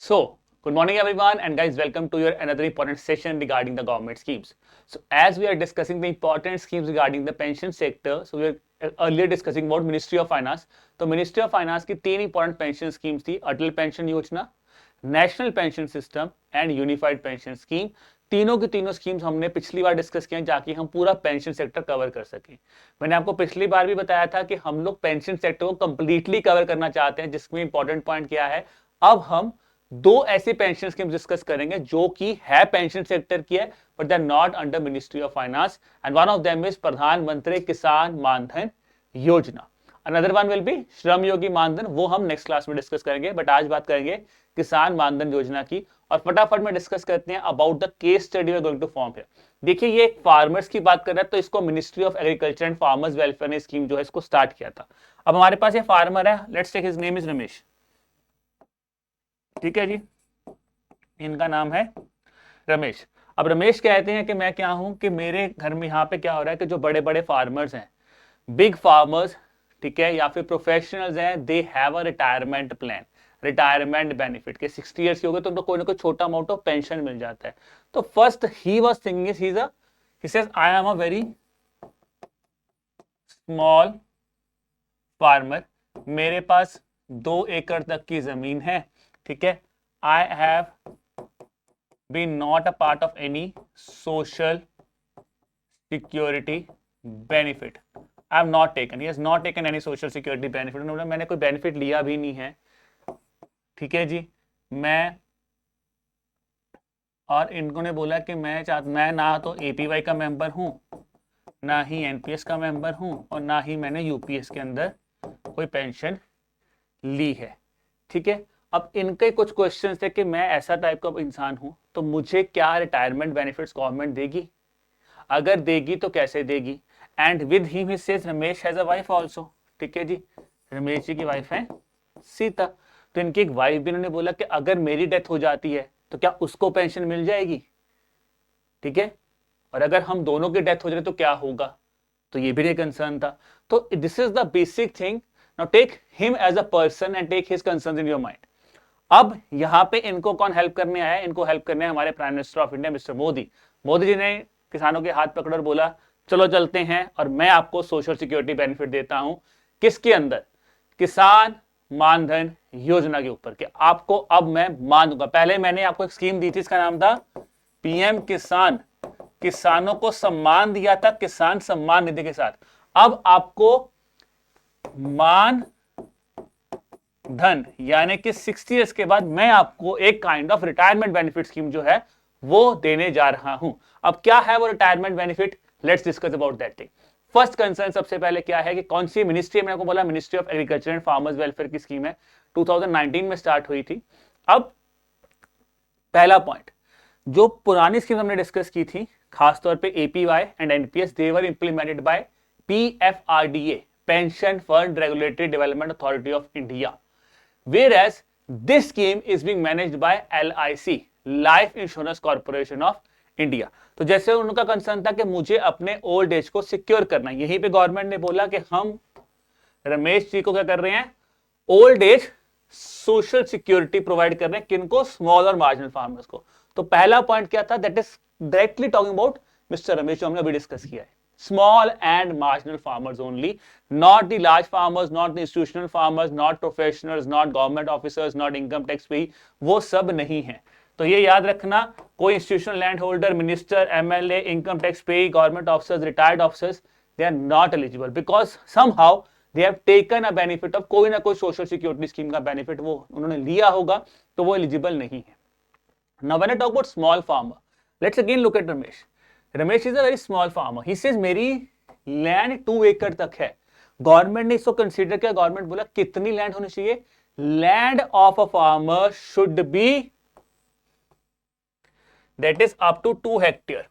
So, good morning everyone, and guys, welcome to your another important session regarding the government schemes. So, as we are discussing the important schemes regarding the pension sector, so we are earlier discussing about Ministry of Finance. तो Ministry of Finance की तीन important pension schemes थी, अटल pension योजना, national pension system and unified pension scheme. तीनों की तीनों schemes हमने पिछली बार डिस्कस किए ताकि हम पूरा पेंशन सेक्टर कवर कर सकें। मैंने आपको पिछली बार भी बताया था कि हम लोग पेंशन सेक्टर को कंप्लीटली कवर करना चाहते हैं, जिसमें इंपॉर्टेंट पॉइंट क्या है, अब हम दो ऐसी पेंशन स्कीम डिस्कस करेंगे जो कि है पेंशन सेक्टर की है but they are not under ministry of finance, and one of them is Pradhan Mantri Kisan मानधन योजना। अनदर वन विल बी श्रम योगी मानधन, वो हम नेक्स्ट क्लास में डिस्कस करेंगे, बट आज बात करेंगे किसान मानधन योजना की। और फटाफट में डिस्कस करते हैं about the case study we are going to form here. देखिए, ये एक फार्मर्स की बात कर रहा है, तो इसको ministry of agriculture and farmers welfare ने स्कीम जो है इसको स्टार्ट किया था। अब हमारे पास ये फार्मर है, let's take his name is Ramesh. ठीक है जी, इनका नाम है रमेश। अब रमेश कहते हैं कि मैं क्या हूं कि मेरे घर में यहाँ पे क्या हो रहा है कि जो बड़े बड़े फार्मर्स हैं, बिग फार्मर्स, ठीक है, या फिर प्रोफेशनल्स हैं, they have a retirement plan, retirement benefit के 60 ईयर्स के हो गए तो उनको कोई ना कोई छोटा अमाउंट ऑफ पेंशन मिल जाता है। तो first he was thinking, he says I am a very small farmer, मेरे पास 2 एकड़ तक की जमीन है, ठीक है, I have been not a part of any social security benefit. I have not taken. He has not taken any social security benefit. मैंने कोई बेनिफिट लिया भी नहीं है, ठीक है जी। मैं और इनको ने बोला कि मैं ना तो एपीवाई का मेंबर हूं, ना ही एनपीएस का मेंबर हूं, और ना ही मैंने यूपीएस के अंदर कोई पेंशन ली है, ठीक है। अब इनके कुछ क्वेश्चंस थे कि मैं ऐसा टाइप का इंसान हूं तो मुझे क्या रिटायरमेंट बेनिफिट्स गवर्नमेंट देगी, अगर देगी तो कैसे देगी। And with him he says Ramesh has a wife also, ठीक है जी, रमेश जी की वाइफ है सीता। तो इनकी एक वाइफ भी, इन्होंने बोला कि अगर मेरी डेथ हो जाती है तो क्या उसको पेंशन मिल जाएगी, ठीक है, और अगर हम दोनों की डेथ हो जाए तो क्या होगा, तो ये भी एक कंसर्न था। तो this is the basic thing. Now take him as a person and take his concerns in your mind. अब यहां पे इनको कौन हेल्प करने आया है, इनको हेल्प करने हमारे prime minister of India mister Modi. Modi ji ने किसानों के हाथ पकड़ बोला चलो चलते हैं और मैं आपको सोशल सिक्योरिटी बेनिफिट देता हूं, किसके अंदर, किसान मानधन योजना के ऊपर, कि आपको अब मैं मान दूंगा। पहले मैंने आपको एक स्कीम दी थी, इसका नाम था पीएम किसान, किसानों को सम्मान दिया था किसान सम्मान निधि के साथ। अब आपको मान धन यानी कि 60 ईयर्स के बाद मैं आपको एक kind of retirement benefit scheme जो है वो देने जा रहा हूं। अब क्या है वो retirement benefit, let's discuss about that thing. First concern सबसे पहले क्या है कि कौन सी मिनिस्ट्री, मैंने आपको बोला ministry of agriculture and farmers welfare की स्कीम है, 2019 में स्टार्ट हुई थी। अब पहला पॉइंट, जो पुरानी स्कीम हमने डिस्कस की थी, खासतौर पे APY and NPS, they were implemented bye PFRDA, pension fund regulatory development authority of India, whereas this scheme is being managed by LIC, life insurance corporation of India. तो जैसे उनका कंसर्न था कि मुझे अपने ओल्ड एज को secure करना है, यहीं पे गवर्नमेंट ने बोला कि हम रमेश जी को क्या कर रहे हैं, old age social security provide कर रहे हैं, किनको, स्मॉल और मार्जिनल फार्मर्स को। तो पहला पॉइंट क्या था, that is directly talking about mister Ramesh, जो हमने अभी डिस्कस किया है, small and marginal farmers only, not the large farmers, not the institutional farmers, not professionals, not government officers, not income tax pay, वो सब नहीं है। तो ये याद रखना, कोई institutional land holder, minister, MLA, income tax pay, government officers, retired officers, they are not eligible because somehow they have taken a benefit of कोई ना कोई सोशल सिक्योरिटी स्कीम का बेनिफिट वो उन्होंने लिया होगा, तो वो एलिजिबल नहीं है। Now when I talk about small farmer, let's again look at Ramesh. Ramesh is a very small farmer. He says मेरी लैंड 2 एकड़ तक है। गवर्नमेंट ने इसको कंसीडर किया, गवर्नमेंट बोला कितनी लैंड होनी चाहिए, land of a farmer should be that is up to 2 hectare,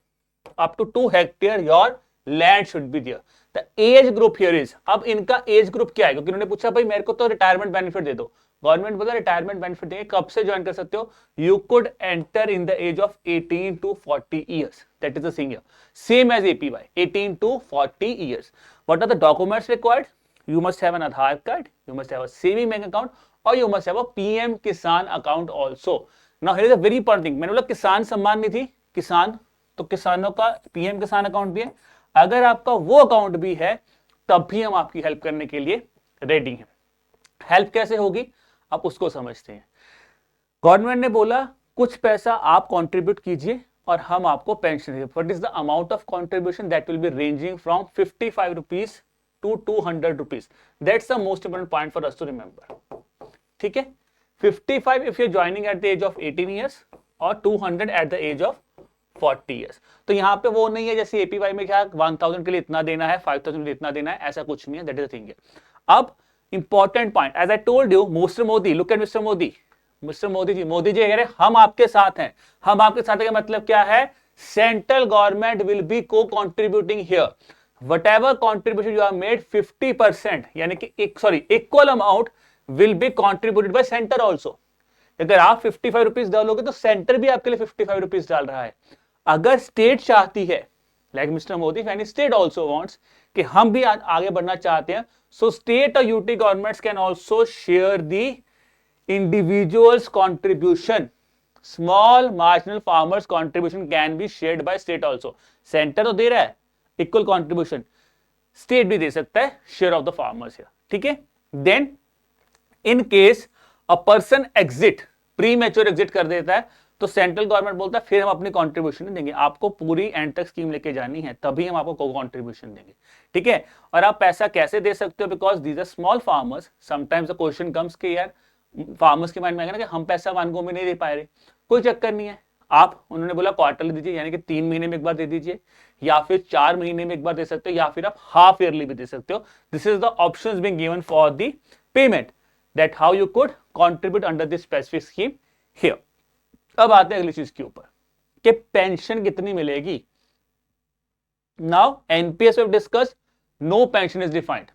up to 2 hectare your land should be there. The age group here is, अब इनका एज ग्रुप क्या है, क्योंकि उन्होंने पूछा भाई मेरे को तो रिटायरमेंट बेनिफिट दे दो, गवर्नमेंट बोला रिटायरमेंट बेनिफिट देंगे, कब से ज्वाइन कर सकते हो, you could enter in the age of 18 to 40 years, that is the senior, same as APY, 18 to 40 years. What are the documents required? You must have an Aadhaar card, you must have a saving bank account, और you must have a PM Kisan account also. Now here is a very important thing, मैंने बोला किसान सम्मान निधि, किसान, तो किसानों का PM Kisan account भी है। अगर आपका वो अकाउंट भी है तब भी हम आपकी हेल्प करने के लिए रेडी हैं। हेल्प कैसे होगी आप उसको समझते हैं। गवर्नमेंट ने बोला कुछ पैसा आप कंट्रीब्यूट कीजिए और हम आपको पेंशन देंगे। What is the amount of contribution? That will be ranging from 55 rupees to 200 rupees. That's the most important point for us to remember. ठीक है, 55 if you are joining at the age of 18 years और 200 at the age of 40 years. तो यहाँ पे वो नहीं है जैसे एपीवाई में क्या 1000 के लिए इतना देना है, 5000 के लिए इतना देना है, ऐसा कुछ नहीं है। दैट इज द थिंग है। अब important point, as I told you, mister Modi, look at mister Modi, mister Modi ji, Modi ji कह रहे हम आपके साथ हैं। हम आपके साथ हैं का मतलब क्या है? Central government will be co contributing here whatever contribution you are made 50%, यानी कि equal amount will be contributed by centre also. अगर आप 55 रुपीज डालोगे तो सेंटर भी आपके लिए 55 रुपीज डाल रहा है। अगर स्टेट चाहती है, like mister Modi, any state also wants कि हम भी आगे बढ़ना चाहते हैं, सो स्टेट और UT governments can also share the individuals contribution, small marginal farmers contribution can be shared by state also। Centre तो दे रहा है इक्वल कंट्रीब्यूशन, स्टेट भी दे सकता है share of the farmers here. ठीक है, then in case a person exit, premature exit कर देता है, तो सेंट्रल गवर्नमेंट बोलता है फिर हम अपनी कंट्रीब्यूशन नहीं देंगे, आपको पूरी एंड तक स्कीम लेके जानी है तभी हम आपको कंट्रीब्यूशन देंगे। ठीक है, और आप पैसा कैसे दे सकते हो? Because these are small farmers. Sometimes the question comes कि यार फार्मर्स के माइंड में आएगा ना कि हम पैसा 1 go में नहीं दे पा रहे, कोई चक्कर नहीं है। आप, उन्होंने बोला क्वार्टरली दीजिए, यानी कि 3 महीने में एक बार दे दीजिए, या फिर 4 महीने में एक बार दे सकते हो, या फिर आप हाफ ईयरली भी दे सकते हो। This is the options being given for the payment, that how you could contribute under this specific scheme here. अब आते हैं अगली चीज के ऊपर कि पेंशन कितनी मिलेगी। Now NPS we have discussed, no pension is defined.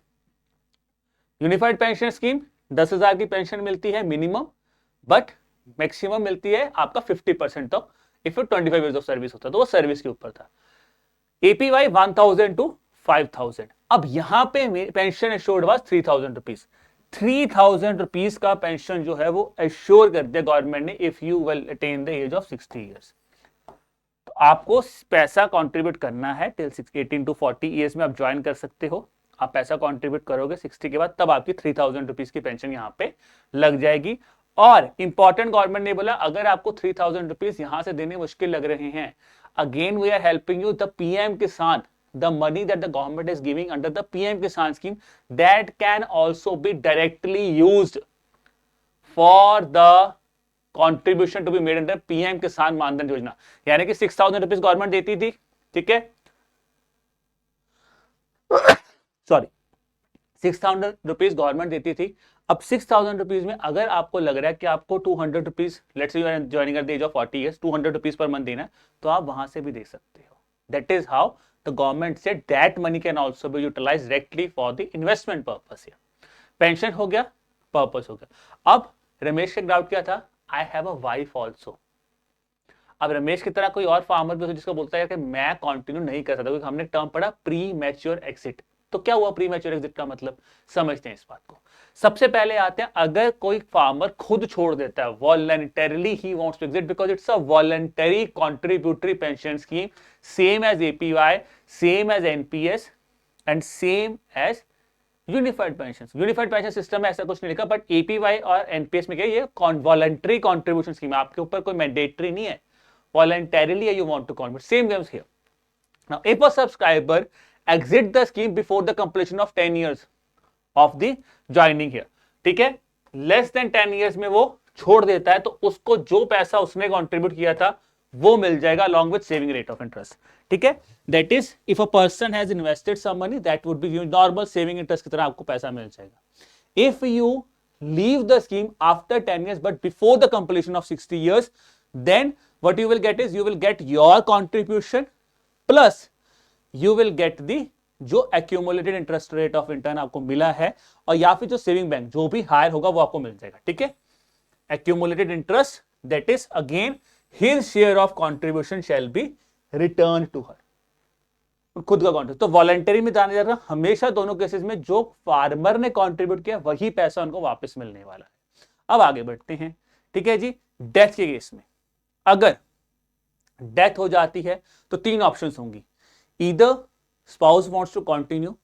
Unified pension scheme 10,000 की पेंशन मिलती है मिनिमम, बट मैक्सिमम मिलती है आपका 50% तक इफ 25 इयर्स ऑफ सर्विस होता, तो वो सर्विस के ऊपर था। APY 1000 to 5000। अब यहां पे pension assured was 3000 rupees. 3000 rupees का पेंशन जो है वो एश्योर कर दिया गवर्नमेंट ने if you will attain the age of 60 years. तो आपको पैसा कंट्रीब्यूट करना है टिल 18 टू 40 ईयर्स में आप ज्वाइन कर सकते हो। आप पैसा कंट्रीब्यूट करोगे 60 के बाद, तब आपकी 3000 रुपीज की पेंशन यहां पे लग जाएगी। और इंपॉर्टेंट, गवर्नमेंट ने बोला अगर आपको 3000 रुपीज यहां से देने मुश्किल लग रहे हैं, again we are helping you, the PM Kisan, the money that the government is giving under the PM Kisan scheme, that can also be directly used for the contribution to be made under PM Kisan मानधन योजना। यानी कि 6000 rupees government देती थी, ठीक है, sorry 6000 rupees government देती थी। अब 6000 रुपीज में अगर आपको लग रहा है कि आपको 200 rupees, let's say you are joining at the age of 40 years, 200 rupees पर मंथ देना है, तो आप वहां से भी दे सकते हो। That is how the government said that money can also be utilized directly for the investment purpose here। Pension हो गया, पर्पस हो गया। अब रमेश का डाउट क्या था? I have a wife also. अब रमेश की तरह कोई और फार्मर भी हो जिसको बोलता है कि मैं कंटिन्यू नहीं कर सकता, क्योंकि हमने टर्म पढ़ा प्री मैच्योर एग्जिट। तो क्या हुआ प्री मैच्योर एग्जिट का मतलब? समझते हैं इस बात को। सबसे पहले आते हैं, अगर कोई फार्मर खुद छोड़ देता है, वॉलंटरीली ही wants to exit, because it's a voluntary contributory pension scheme, same as APY, same as NPS and same as unified pension. Unified pension system में ऐसा कुछ नहीं लिखा, बट एपीवाई और एनपीएस में क्या, ये वॉलंटरी कंट्रीब्यूशन स्कीम है, आपके ऊपर कोई मैंडेटरी नहीं है, voluntarily you want to contribute। Same comes here। Now, if a subscriber exit the scheme before the completion of 10 years of the joining here, ठीक है, less than 10 years में वो छोड़ देता है, तो उसको जो पैसा उसने कंट्रीब्यूट किया था वो मिल जाएगा along with saving rate of interest। ठीक है, that is if a person has invested some money, that would be normal saving interest की तरह आपको पैसा मिल जाएगा। If you leave the scheme after 10 years but before the completion of 60 years, then what you will get is you will get your contribution plus you will get the जो accumulated interest rate of return आपको मिला है, और या फिर जो saving bank जो भी हायर होगा वो आपको मिल जाएगा। ठीक है, accumulated interest, that is again his share of contribution shall be returned to her। खुद का कॉन्ट्रीब्यूट, तो वॉलंटरी में जाने जा रहा, हमेशा दोनों केसेस में जो फार्मर ने कंट्रीब्यूट किया वही पैसा उनको वापस मिलने वाला है। अब आगे बढ़ते हैं, ठीक है जी। डेथ के केस में अगर डेथ हो जाती है तो तीन ऑप्शंस होंगी, either spouse wants to continue,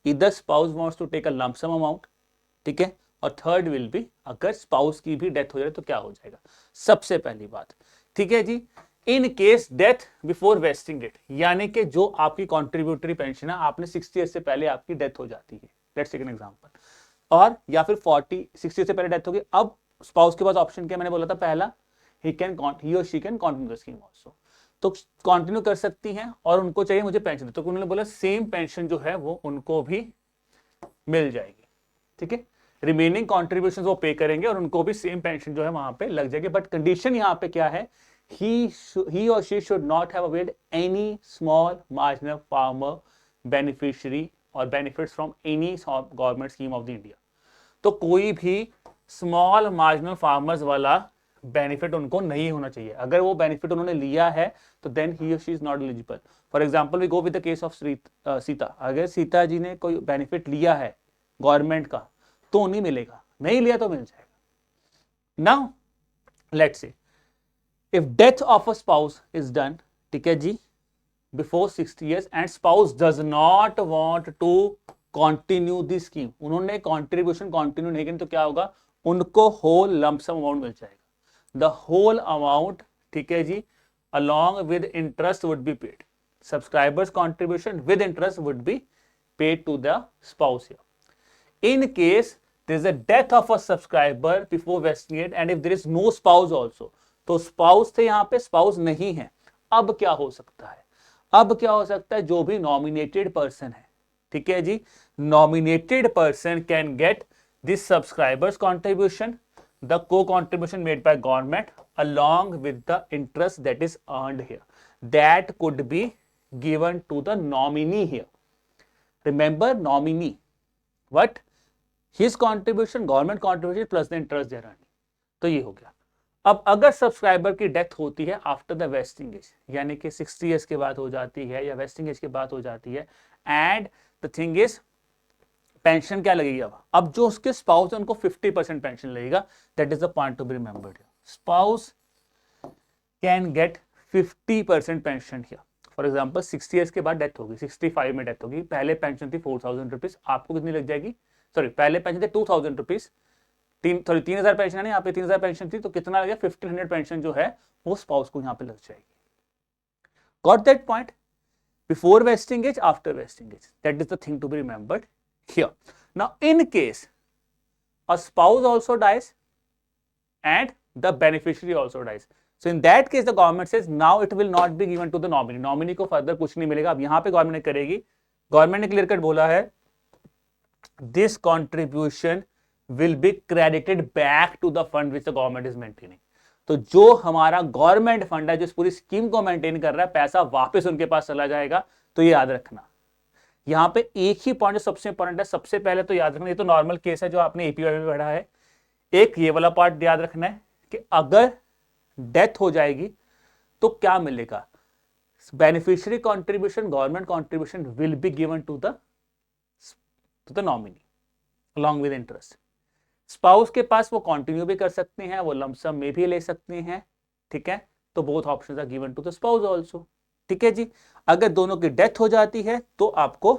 either spouse wants to take a lump sum amount, ठीक है, और थर्ड विल बी अगर स्पाउस की भी डेथ हो जाए तो क्या हो जाएगा। सबसे पहली बात, ठीक है जी, in case death before vesting date, यानी कि जो आपकी कॉन्ट्रीब्यूटरी पेंशन है आपने 60 ईयर से पहले आपकी डेथ हो जाती है, लेट्स टेक एन एग्जांपल, और या फिर 60 से पहले डेथ होगी। अब स्पाउस के पास ऑप्शन क्या मैंने बोला था पहला, ही और she can continue the scheme also, तो कंटिन्यू कर सकती हैं और उनको चाहिए मुझे पेंशन, तो उन्होंने बोला सेम पेंशन जो है वो उनको भी मिल जाएगी, ठीक है, रिमेनिंग कॉन्ट्रीब्यूशन वो पे करेंगे और उनको भी सेम पेंशन जो है वहां पे लग जाएगी। बट कंडीशन यहाँ पे क्या है, he or she should not have availed any small marginal farmer beneficiary or benefits from any government scheme of the India। तो कोई भी स्मॉल मार्जिनल फार्मर्स वाला बेनिफिट उनको नहीं होना चाहिए। अगर वो बेनिफिट उन्होंने लिया है तो देन ही और she is not eligible. For example we go with the case of Sita, अगर सीता जी ने कोई बेनिफिट लिया है गवर्नमेंट का तो नहीं मिलेगा, नहीं लिया तो मिल जाएगा। Now let's say if death of a spouse is done, ठीक है जी, before 60 years and spouse does not want to continue the scheme, उन्होंने कंट्रीब्यूशन कंटिन्यू नहीं की तो क्या होगा, उनको होल लंप सम अमाउंट मिल जाएगा, द होल अमाउंट, ठीक है जी, along with interest would be paid, subscribers contribution with interest would be paid to the spouse here. In case there is a death of a subscriber before vesting it and if there is no spouse also, तो spouse थे यहाँ पे, spouse नहीं है, अब क्या हो सकता है, अब क्या हो सकता है, जो भी nominated person है, ठीक है जी, nominated person can get this subscribers contribution, the co-contribution made by government along with the interest that is earned here, that could be given to the nominee here. Remember nominee, what? His contribution, government contribution plus the interest they are earning. तो ये हो गया। अब अगर subscriber की death होती है after the wasting as, यानी कि 60 ईयर्स के बाद हो जाती है या वेस्टिंग एज के बाद हो जाती है, and the thing is pension क्या लगेगी, अब जो उसके स्पाउस है उनको 50% पेंशन लगेगा, that is the point two be remembered. Spouse can get 50% pension here. For example 60 years के बाद डेथ होगी, 65 में डेथ होगी, पहले पेंशन थी 4000 रुपीज, आपको कितनी लग जाएगी, सॉरी पहले पेंशन थी 2000 रुपीज, 3000 पेंशन है ना, यहाँ पे 3000 पेंशन थी, तो कितना लगे 1500 पेंशन जो है वो स्पाउस को यहाँ पे लग जाएगी। Got that point? Before vesting age, after vesting age, that is the thing to be remembered here. Now in case a spouse also dies and the beneficiary also dies, so in that case the government says now it will not be given to the nominee, nominee को further कुछ नहीं मिलेगा। अब यहाँ पे government ने करेगी, government ने क्लियर कट बोला है this contribution will be credited back to the fund which the government is maintaining। तो जो हमारा गवर्नमेंट फंड है जो इस पूरी स्कीम को मेंटेन कर रहा है, पैसा वापस उनके पास चला जाएगा। तो ये याद रखना, यहां पे एक ही पॉइंट जो सबसे इंपॉर्टेंट है, सबसे पहले तो याद रखना, ये तो नॉर्मल केस है जो आपने एपीवाई में पढ़ा है, एक ये वाला पार्ट याद रखना है कि अगर डेथ हो जाएगी तो क्या मिलेगा, beneficiary contribution, government contribution will be given to the nominee along with interest. Spouse के पास वो कंटिन्यू भी कर सकते हैं, वो लंप सम में भी ले सकते हैं, ठीक है, तो both options are given to the spouse also, ठीक है जी। अगर दोनों की डेथ हो जाती है तो आपको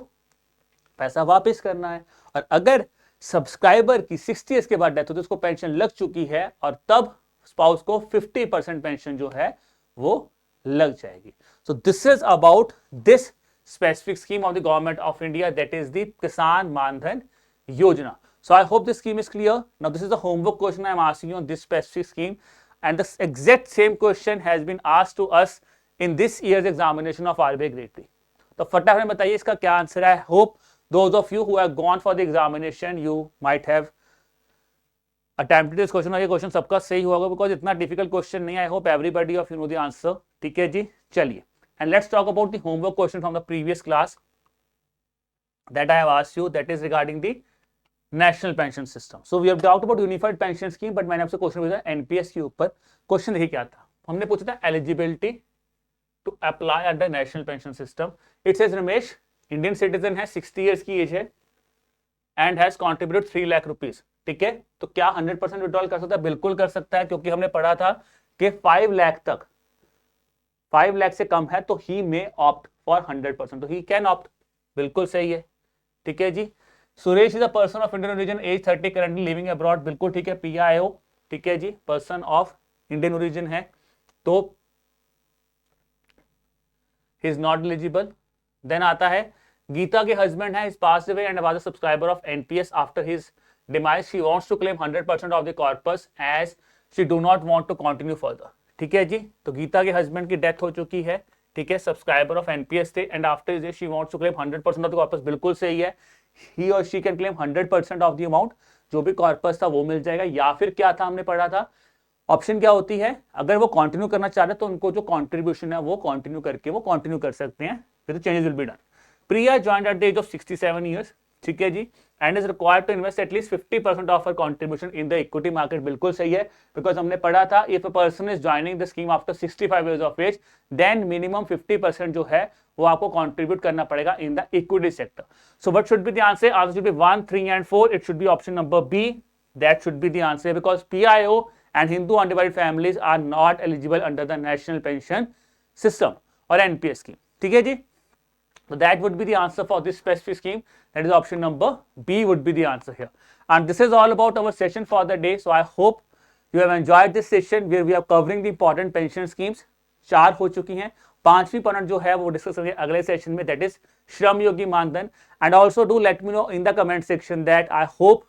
पैसा वापस करना है, और अगर सब्सक्राइबर की 60 ईयर्स के बाद डेथ होती है, उसको पेंशन लग चुकी है और तब स्पाउस को 50% पेंशन जो है वो लग जाएगी। So this is about this specific scheme of the government of India, that is the किसान मानधन योजना। So I hope this scheme is clear. Now this is the homework question I am asking you on this specific scheme, and the exact same question has been asked to us in this year's examination of RBI Grade 3. तो फटाफट बताइए इसका क्या answer है। Hope those of you who have gone for the examination you might have attempted this question, और ये question सबका सही होगा बिकॉज इतना डिफिकल्ट क्वेश्चन नहीं है। I hope everybody of you know the answer, ठीक है जी। चलिए, and let's talk about the homework question from the previous class that I have asked you, that is regarding the national pension system. So we have talked about unified pension scheme, but मैंने आपसे question पूछा NPS के ऊपर। Question देखिए क्या था, हमने पूछा था eligibility to apply under national pension system. It says Ramesh Indian citizen है, 60 ईयर्स की एज है and has contributed 3 lakh rupees, ठीक है, तो क्या 100% विड्रॉल कर सकता है? बिल्कुल कर सकता है, क्योंकि हमने पढ़ा था कि 5 लाख तक, 5 लाख से कम है तो ही मे ऑप्ट फॉर 100%, तो ही कैन ऑप्ट, बिल्कुल सही है। ठीक है जी। Suresh is a person of Indian origin, age 30, currently living abroad, बिल्कुल ठीक है, PIO, ठीक है जी, पर्सन ऑफ इंडियन ओरिजिन है, तो he is not eligible. Then आता है गीता के हस्बैंड है, is passed away and was a subscriber of NPS after his demise, she wants to claim 100% of the corpus as she do not want to continue further. ठीक है जी, तो गीता के husband की death हो चुकी है, ठीक है, सब्सक्राइबर ऑफ NPS थे, and after this she wants to claim 100% of the corpus, बिल्कुल सही है, ही और she can claim 100% of the amount, जो भी कॉर्पस था वो मिल जाएगा। या फिर क्या था, हमने पढ़ा था ऑप्शन क्या होती है, अगर वो कंटिन्यू करना चाह रहे तो उनको जो कंट्रीब्यूशन है वो कंटिन्यू करके वो कंटिन्यू कर सकते हैं, फिर changes will be done. Priya joined at the age of 67 years, ठीक है जी, and is required to invest at least 50% of her contribution in the equity market, बिल्कुल सही है, बिकॉज हमने पढ़ा था if a person is joining the scheme after 65 years of age, then minimum 50% जो है वो आपको कंट्रीब्यूट करना पड़ेगा in the equity sector. So what should be the answer? Answer should be 1, 3 and 4, it should be option number B, that should be the answer, because PIO and Hindu undivided families are not eligible under the national pension system or NPS scheme. ठीक है जी, so that would be the answer for this specific scheme, that is option number B would be the answer here. And this is all about our session for the day, so I hope you have enjoyed this session where we are covering the important pension schemes। 4 हो चुकी हैं, 5वीं point जो है वो discuss करेंगे अगले session में, that is Shram Yogi Maandhan. And also do let me know in the comment section that I hope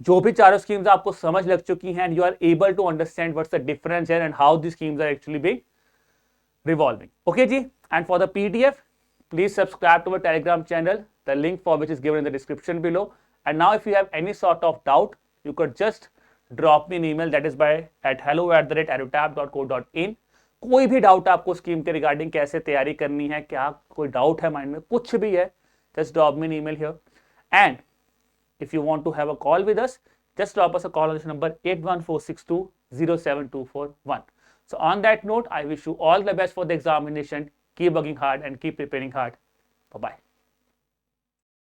जो भी चारों स्कीम्स आपको समझ लग चुकी हैं, you are able to understand what's the difference and how the schemes are actually being revolving. Okay जी, and for the PDF please subscribe to our Telegram channel, the link for which is given in the description below. And now if you have any sort of doubt, you could just drop me an email, that is by at hello@arutab.co.in। कोई भी doubt आपको scheme के regarding, कैसे तैयारी करनी है, क्या कोई डाउट है माइंड में, कुछ भी है, just drop me an email here। And if you want to have a call with us, just drop us a call on this number 8146207241। So on that note, I wish you all the best for the examination. Keep working hard and keep preparing hard. Bye-bye.